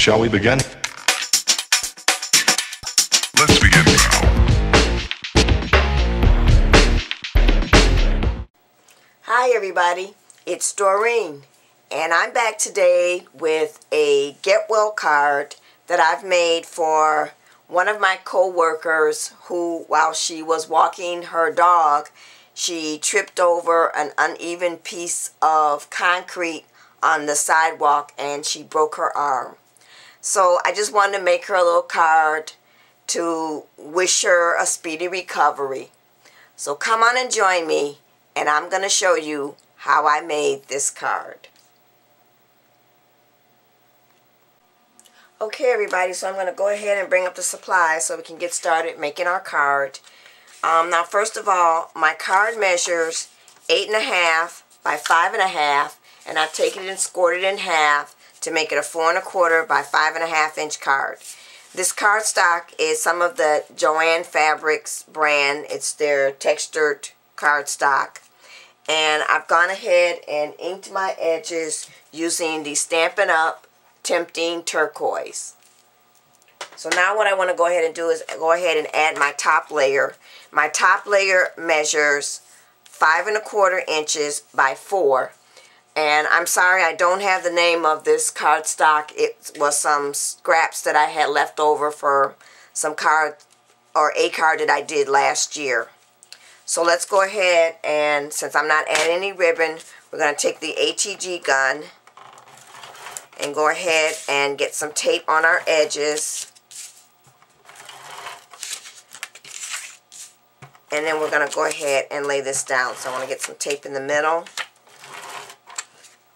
Shall we begin? Let's begin now. Hi everybody, it's Doreen, and I'm back today with a get well card that I've made for one of my co-workers who, while she was walking her dog, she tripped over an uneven piece of concrete on the sidewalk and she broke her arm. So I just wanted to make her a little card to wish her a speedy recovery. So come on and join me, and I'm going to show you how I made this card. Okay everybody, so I'm going to go ahead and bring up the supplies so we can get started making our card. Now first of all, my card measures 8.5 by 5.5, and I've taken it and scored it in half to make it a 4 1/4 by 5.5 inch card. This cardstock is some of the Joann Fabrics brand. It's their textured cardstock. And I've gone ahead and inked my edges using the Stampin' Up! Tempting Turquoise. So now what I want to go ahead and do is go ahead and add my top layer. My top layer measures 5 1/4 inches by 4. And I'm sorry I don't have the name of this cardstock. It was some scraps that I had left over for some card, or a card that I did last year. So let's go ahead, and since I'm not adding any ribbon, we're going to take the HEG gun and go ahead and get some tape on our edges. And then we're going to go ahead and lay this down. So I want to get some tape in the middle.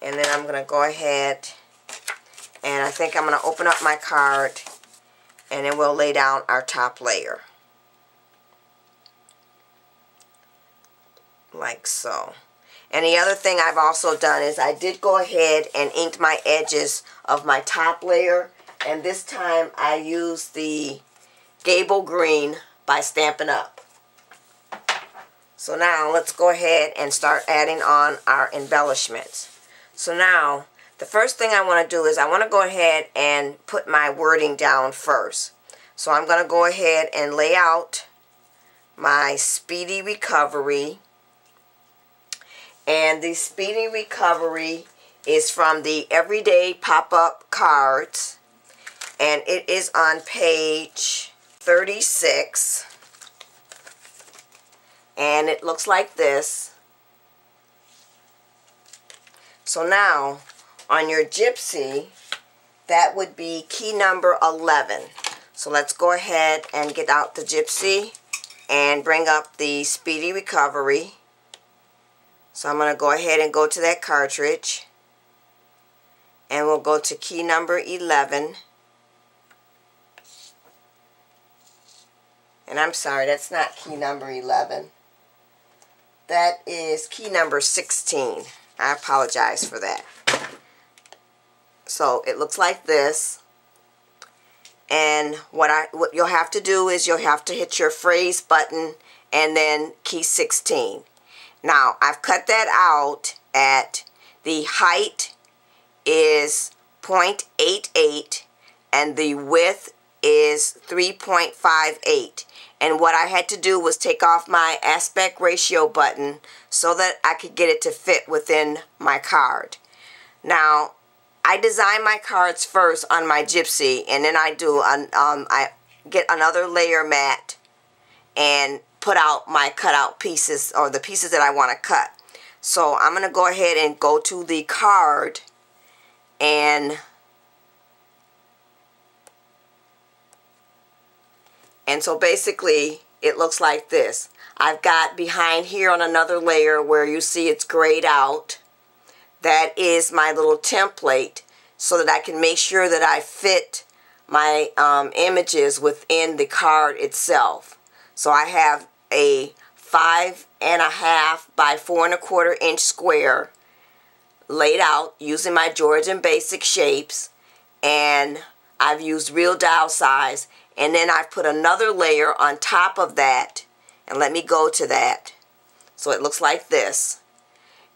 And then I'm going to go ahead and I think I'm going to open up my card, and then we'll lay down our top layer. Like so. And the other thing I've also done is I did go ahead and ink my edges of my top layer, and this time I used the Gable Green by Stampin' Up! So now let's go ahead and start adding on our embellishments. So now the first thing I want to do is I want to go ahead and put my wording down first. So I'm going to go ahead and lay out my speedy recovery. And the speedy recovery is from the Everyday Pop-Up Cards, and it is on page 36, and it looks like this. So now on your gypsy, that would be key number 11. So let's go ahead and get out the gypsy and bring up the speedy recovery. So I'm going to go ahead and go to that cartridge, and we'll go to key number 11. And I'm sorry, that's not key number 11. That is key number 16. I apologize for that. So it looks like this. And what you'll have to do is you'll have to hit your phrase button and then key 16. Now, I've cut that out at the height is 0.88 and the width is 3.58. And what I had to do was take off my aspect ratio button so that I could get it to fit within my card. Now, I design my cards first on my gypsy, and then I get another layer mat and put out my cutout pieces, or the pieces that I want to cut. So I'm going to go ahead and go to the card, and so basically it looks like this. I've got behind here on another layer where you see it's grayed out. That is my little template so that I can make sure that I fit my images within the card itself. So I have a 5.5 by 4 1/4 inch square laid out using my Georgian Basic shapes, and I've used real dial size, and then I've put another layer on top of that, and let me go to that. So it looks like this,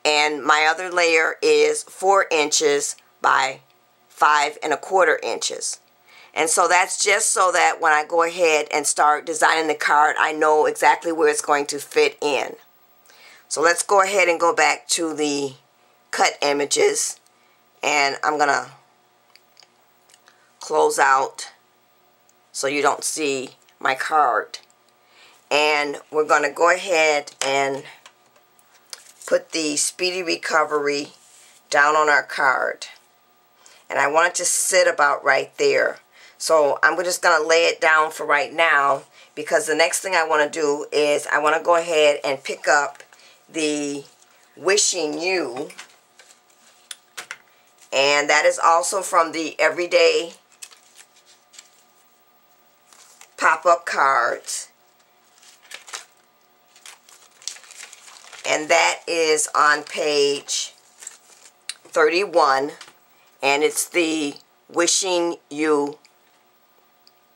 and my other layer is 4 inches by 5¼ inches. And so that's just so that when I go ahead and start designing the card, I know exactly where it's going to fit in. So let's go ahead and go back to the cut images, and I'm going to close out so you don't see my card. And we're going to go ahead and put the Speedy Recovery down on our card. And I want it to sit about right there. So I'm just going to lay it down for right now, because the next thing I want to do is I want to go ahead and pick up the Wishing You. And that is also from the Everyday Pop-Up Cards. And that is on page 31. And it's the Wishing You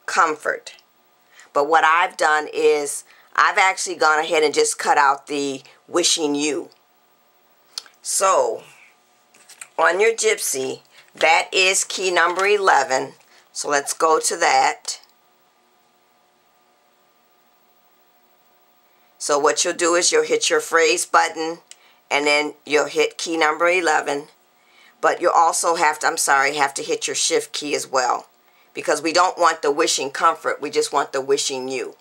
Comfort. But what I've done is I've actually gone ahead and just cut out the Wishing You. So on your Gypsy, that is key number 11. So let's go to that. So what you'll do is you'll hit your phrase button, and then you'll hit key number 11. But you'll also have to, have to hit your shift key as well, because we don't want the Wishing Comfort, we just want the Wishing You.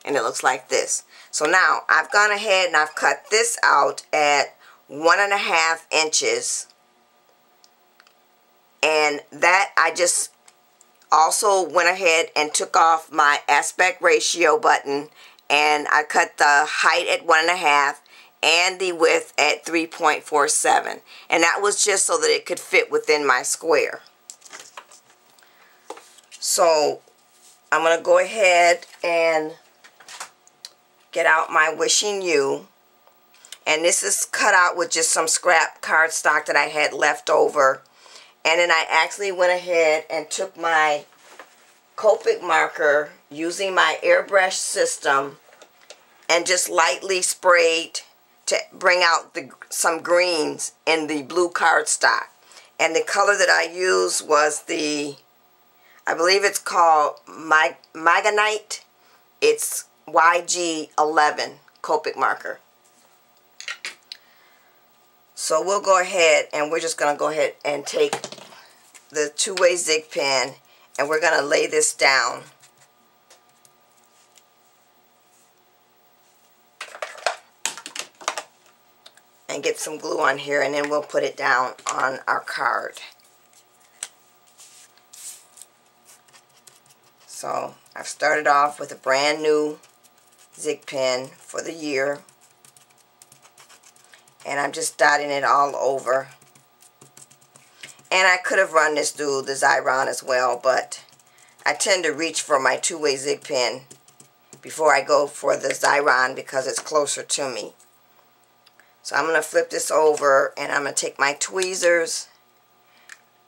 And it looks like this. So now I've gone ahead and I've cut this out at 1½ inches. And that I just also went ahead and took off my aspect ratio button, and I cut the height at 1½ and the width at 3.47. And that was just so that it could fit within my square. So I'm going to go ahead and get out my Wishing You. And this is cut out with just some scrap cardstock that I had left over. And then I actually went ahead and took my Copic marker using my airbrush system and just lightly sprayed to bring out some greens in the blue cardstock. And the color that I used was the, I believe it's called Magonite. It's YG11 Copic marker. So we'll go ahead and we're just going to go ahead and take the two-way zig pen, and we're going to lay this down. And get some glue on here, and then we'll put it down on our card. So I've started off with a brand new zig pen for the year, and I'm just dotting it all over. And I could have run this through the Xyron as well, but I tend to reach for my two-way zig pen before I go for the Xyron because it's closer to me. So I'm going to flip this over, and I'm going to take my tweezers,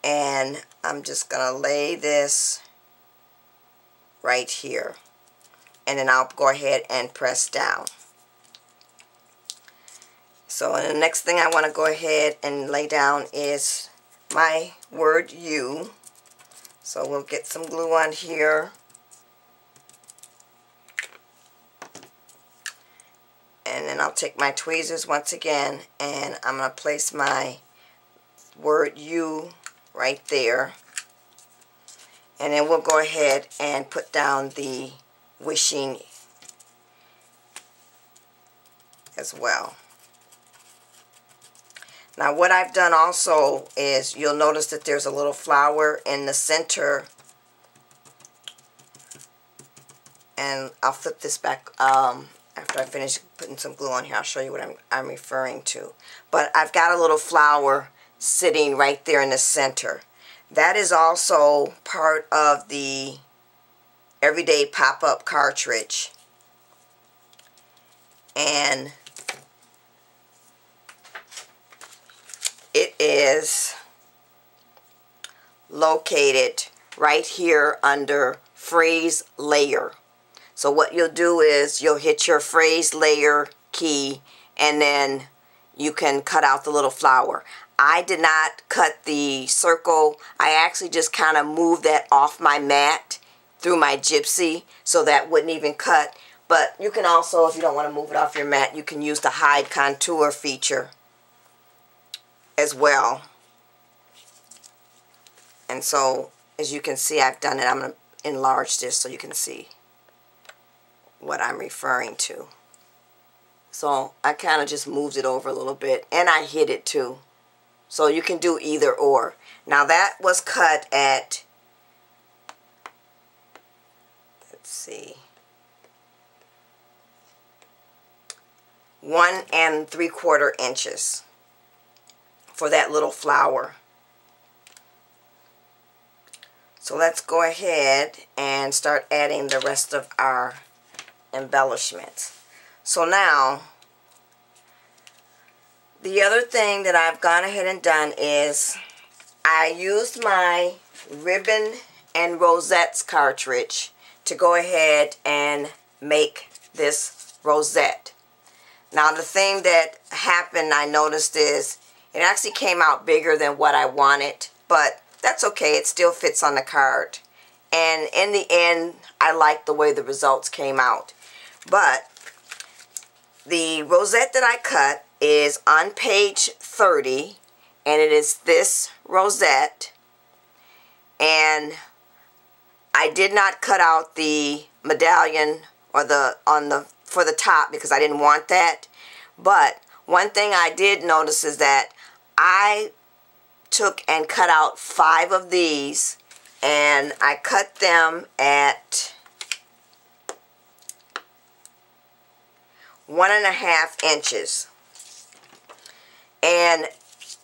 and I'm just going to lay this right here. And then I'll go ahead and press down. So the next thing I want to go ahead and lay down is my word You. So we'll get some glue on here. And then I'll take my tweezers once again, and I'm going to place my word You right there. And then we'll go ahead and put down the Wishing as well. Now what I've done also is you'll notice that there's a little flower in the center. And I'll flip this back after I finish putting some glue on here. I'll show you what I'm referring to. But I've got a little flower sitting right there in the center. That is also part of the Everyday Pop-Up cartridge. And it is located right here under Phrase Layer. So what you'll do is you'll hit your Phrase Layer key, and then you can cut out the little flower. I did not cut the circle. I actually just kind of moved that off my mat through my gypsy so that wouldn't even cut. But you can also, if you don't want to move it off your mat, you can use the hide contour feature as well. And so, as you can see, I've done it. I'm going to enlarge this so you can see what I'm referring to. So I kind of just moved it over a little bit, and I hid it too. So you can do either or. Now that was cut at, let's see, 1 3/4 inches for that little flower. So let's go ahead and start adding the rest of our embellishments. So now, the other thing that I've gone ahead and done is I used my ribbon and rosettes cartridge to go ahead and make this rosette. Now the thing that happened, I noticed, is it actually came out bigger than what I wanted, but that's okay, it still fits on the card. And in the end, I like the way the results came out. But the rosette that I cut is on page 30, and it is this rosette. And I did not cut out the medallion or for the top because I didn't want that. But one thing I did notice is that I took and cut out 5 of these, and I cut them at 1.5 inches. And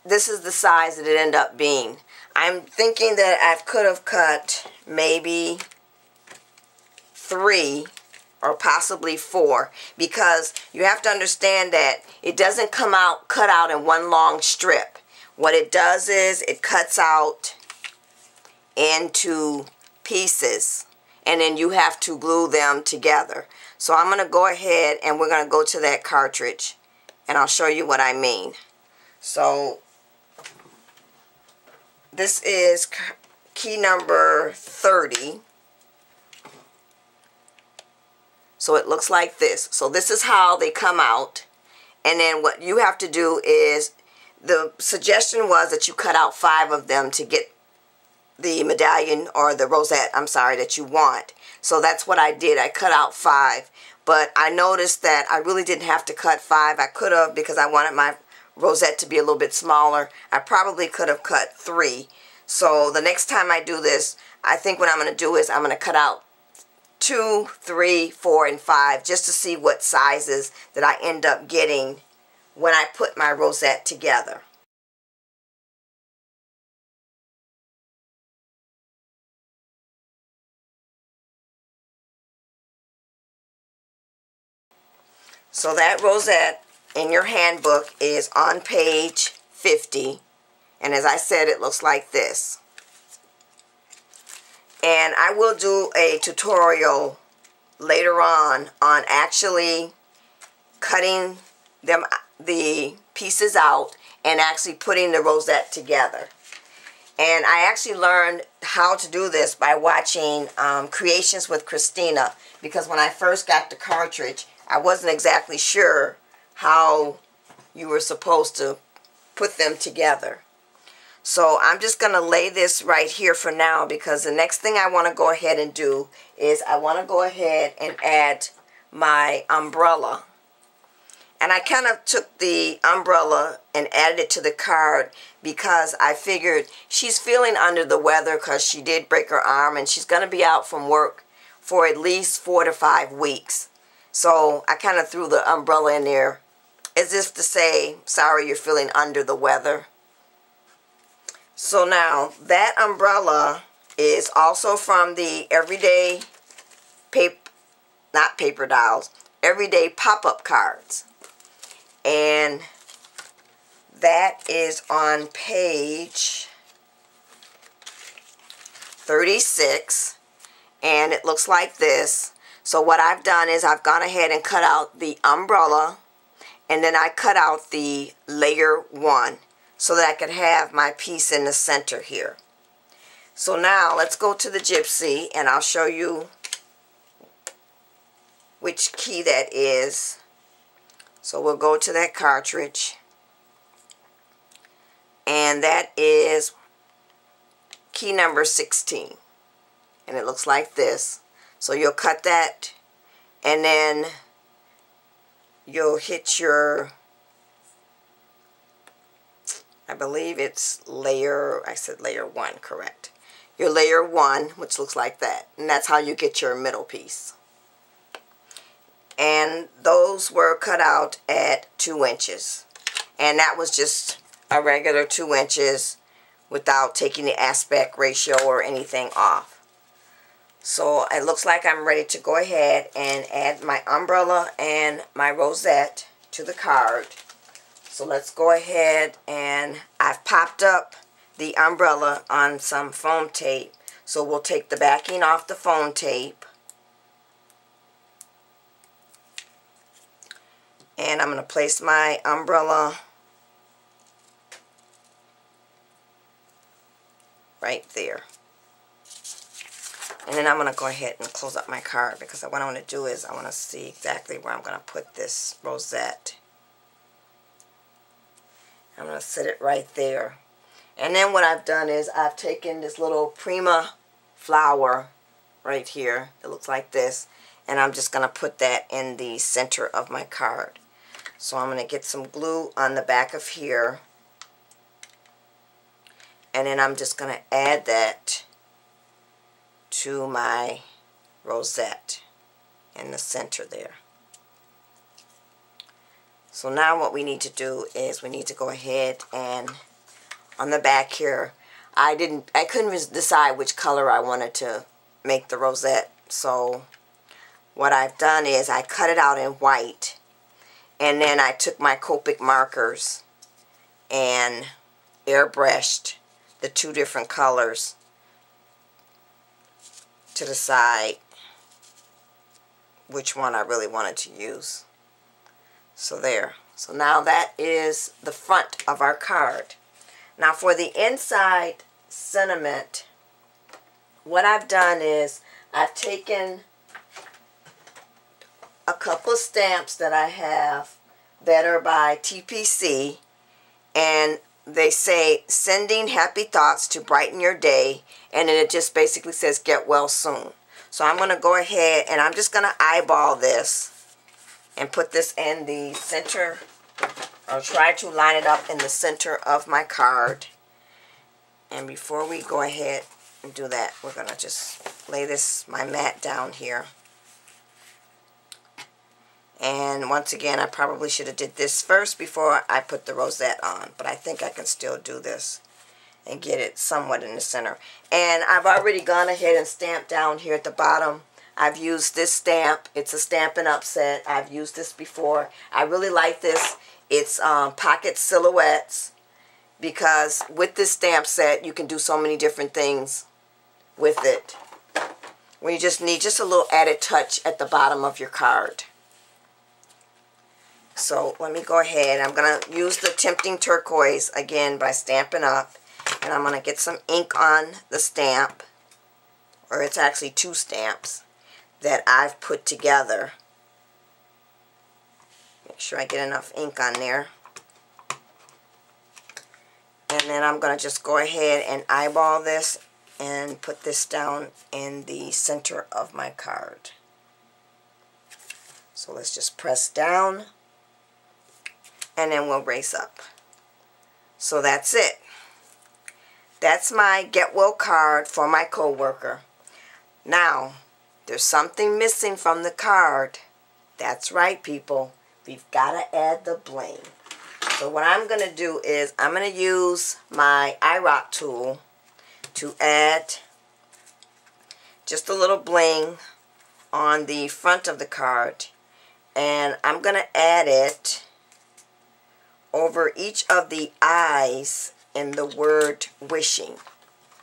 this is the size that it ended up being. I'm thinking that I could have cut maybe 3 or possibly 4, because you have to understand that it doesn't cut out in one long strip. What it does is it cuts out into pieces, and then you have to glue them together. So I'm going to go ahead and we're going to go to that cartridge, and I'll show you what I mean. So this is key number 30. So it looks like this. So this is how they come out. And then what you have to do is, the suggestion was that you cut out 5 of them to get the medallion or the rosette, I'm sorry, that you want. So that's what I did. I cut out 5. But I noticed that I really didn't have to cut 5. I could have, because I wanted my rosette to be a little bit smaller. I probably could have cut 3. So the next time I do this, I think what I'm going to do is I'm going to cut out 2, 3, 4, and 5 just to see what sizes that I end up getting when I put my rosette together. So that rosette in your handbook is on page 50, and as I said, it looks like this. And I will do a tutorial later on actually cutting the pieces out and actually putting the rosette together. And I actually learned how to do this by watching Creations with Christina, because when I first got the cartridge, I wasn't exactly sure how you were supposed to put them together. So I'm just going to lay this right here for now, because the next thing I want to go ahead and do is I want to go ahead and add my umbrella. And I kind of took the umbrella and added it to the card because I figured she's feeling under the weather because she did break her arm, and she's going to be out from work for at least 4 to 5 weeks. So I kind of threw the umbrella in there as if to say, sorry, you're feeling under the weather. So now that umbrella is also from the everyday paper dolls, everyday pop-up cards. And that is on page 36, and it looks like this. So what I've done is I've gone ahead and cut out the umbrella, and then I cut out the layer 1. so that I could have my piece in the center here. So now let's go to the Gypsy and I'll show you which key that is. So we'll go to that cartridge, and that is key number 16, and it looks like this. So you'll cut that, and then you'll hit your, I believe it's layer, I said layer 1, correct. Your layer 1, which looks like that, and that's how you get your middle piece. And those were cut out at 2 inches, and that was just a regular 2 inches without taking the aspect ratio or anything off. So it looks like I'm ready to go ahead and add my umbrella and my rosette to the card. So let's go ahead, and I've popped up the umbrella on some foam tape. So we'll take the backing off the foam tape, and I'm going to place my umbrella right there. And then I'm going to go ahead and close up my card, because what I want to do is I want to see exactly where I'm going to put this rosette. I'm going to set it right there. And then what I've done is I've taken this little Prima flower right here. It looks like this. And I'm just going to put that in the center of my card. So I'm going to get some glue on the back of here. And then I'm just going to add that to my rosette in the center there. So now what we need to do is we need to go ahead and on the back here, I couldn't decide which color I wanted to make the rosette. So what I've done is I cut it out in white, and then I took my Copic markers and airbrushed the 2 different colors to decide which one I really wanted to use. So there. So now that is the front of our card. Now for the inside sentiment, what I've done is I've taken a couple of stamps that I have that are by TPC, and they say sending happy thoughts to brighten your day, and then it just basically says get well soon. So I'm going to go ahead and I'm just going to eyeball this and put this in the center. I'll try to line it up in the center of my card. And before we go ahead and do that, we're going to just lay my mat down here. And once again, I probably should have did this first before I put the rosette on. But I think I can still do this and get it somewhat in the center. And I've already gone ahead and stamped down here at the bottom. I've used this stamp. It's a Stampin' Up set. I've used this before. I really like this. It's Pocket Silhouettes, because with this stamp set you can do so many different things with it, where you just need just a little added touch at the bottom of your card. So let me go ahead. I'm going to use the Tempting Turquoise again by Stampin' Up, and I'm going to get some ink on the stamp, or it's actually 2 stamps that I've put together. Make sure I get enough ink on there. And then I'm going to just go ahead and eyeball this and put this down in the center of my card. So let's just press down, and then we'll raise up. So that's it. That's my Get Well card for my coworker. Now, there's something missing from the card. That's right, people. We've got to add the bling. So what I'm going to do is I'm going to use my iRock tool to add just a little bling on the front of the card. And I'm going to add it over each of the eyes in the word wishing.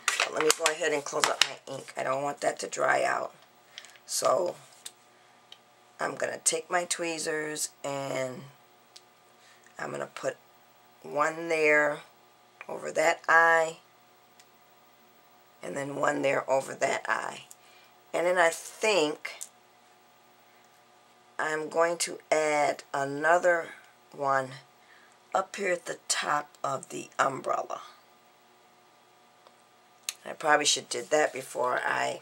But let me go ahead and close up my ink. I don't want that to dry out. So I'm going to take my tweezers and I'm going to put one there over that eye, and then one there over that eye. And then I think I'm going to add another one up here at the top of the umbrella. I probably should did that before I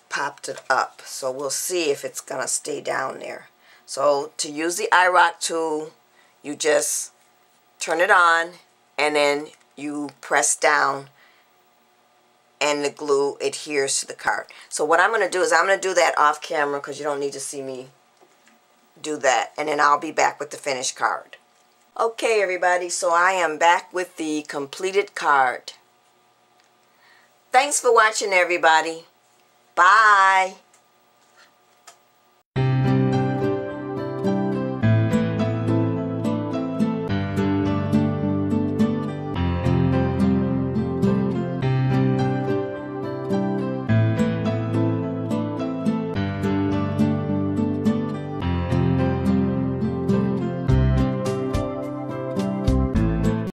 popped it up. So we'll see if it's going to stay down there. So to use the iRock tool, you just turn it on and then you press down and the glue adheres to the card. So what I'm going to do is I'm going to do that off camera because you don't need to see me do that. And then I'll be back with the finished card. Okay everybody, so I am back with the completed card. Thanks for watching everybody. Bye.